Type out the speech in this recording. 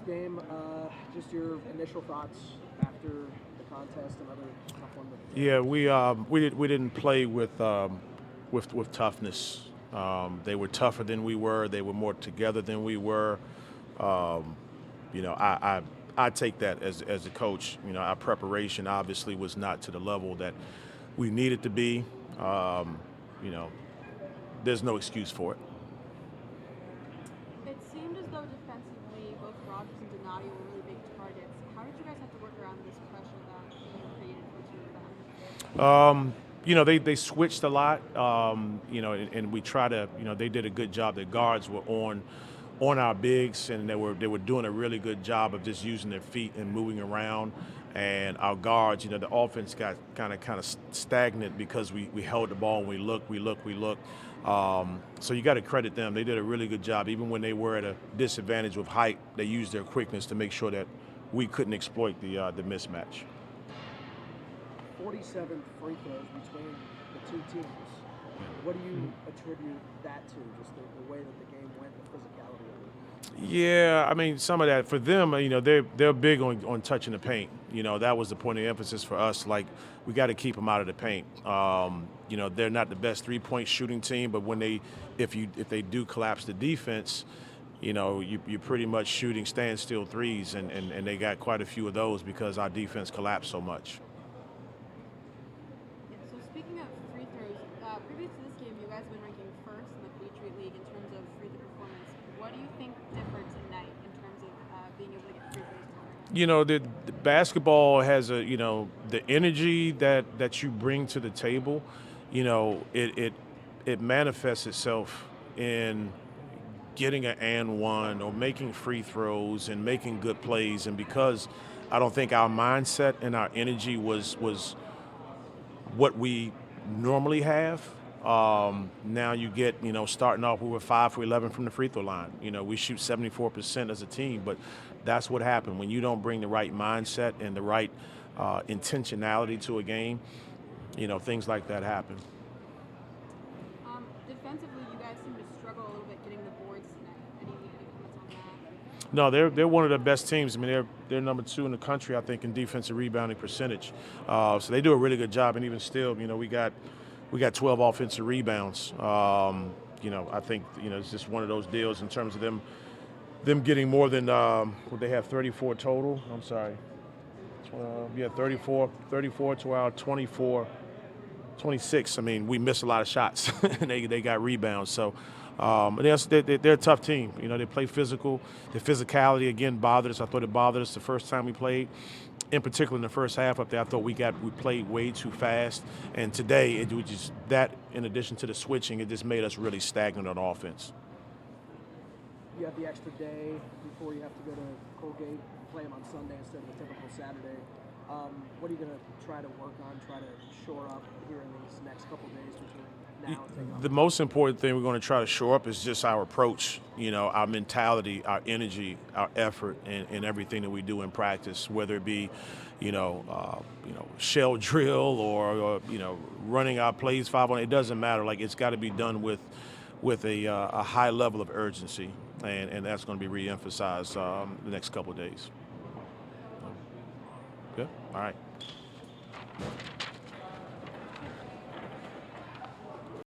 tough game. Just your initial thoughts after the contest, another tough one. Yeah, we didn't play with toughness. They were tougher than we were. They were more together than we were. Um, I take that as a coach. Our preparation obviously was not to the level that we needed to be. Um, you know, there's no excuse for it. It seemed as though defensively, both Rogers and Donati were really big targets. How did you guys have to work around this pressure that you created for two of them? They switched a lot. And we try to. They did a good job. The guards were on our bigs, and they were doing a really good job of just using their feet and moving around. And our guards, the offense got kind of stagnant because we held the ball and we looked. So you got to credit them. They did a really good job. Even when they were at a disadvantage with height, they used their quickness to make sure that we couldn't exploit the mismatch. 47 free throws between the two teams. What do you attribute that to? Just the way that the game went, the physicality of it. Yeah, I mean, some of that for them, they're big on touching the paint. That was the point of emphasis for us. Like, we got to keep them out of the paint. They're not the best 3-point shooting team, but if they do collapse the defense, you're pretty much shooting standstill threes, and they got quite a few of those because our defense collapsed so much. Yeah, so speaking of free throws, previous to this game, you guys have been ranking first in the Patriot League in terms of free throw performance. What do you think differed tonight in terms of being able to get free throws going? The basketball has the energy that you bring to the table. It manifests itself in getting an and one or making free throws and making good plays. And because I don't think our mindset and our energy was what we normally have. Now you get, starting off, we were 5 for 11 from the free throw line. We shoot 74% as a team, but that's what happened. When you don't bring the right mindset and the right intentionality to a game, things like that happen. Defensively, you guys seem to struggle a little bit getting the boards tonight. Any comments on that? No, they're one of the best teams. I mean, they're number 2 in the country, I think, in defensive rebounding percentage. So they do a really good job. And even still, we got 12 offensive rebounds. I think it's just one of those deals in terms of them getting more than what they have 34 total. I'm sorry. 34 to our 24. 26. I mean, we missed a lot of shots, and they got rebounds. So, they're a tough team. They play physical. The physicality again bothered us. I thought it bothered us the first time we played. In particular, in the first half up there, I thought we played way too fast. And today, it was just that. In addition to the switching, it just made us really stagnant on offense. You have the extra day before you have to go to Colgate, play them on Sunday instead of a typical Saturday. What are you going to try to work on, try to shore up here in these next couple days between now and taking off? The most important thing we're going to try to shore up is just our approach, our mentality, our energy, our effort, and everything that we do in practice, whether it be, shell drill or running our plays 5 on. It doesn't matter. Like, it's got to be done with a high level of urgency, and that's going to be re-emphasized the next couple of days. Good. All right.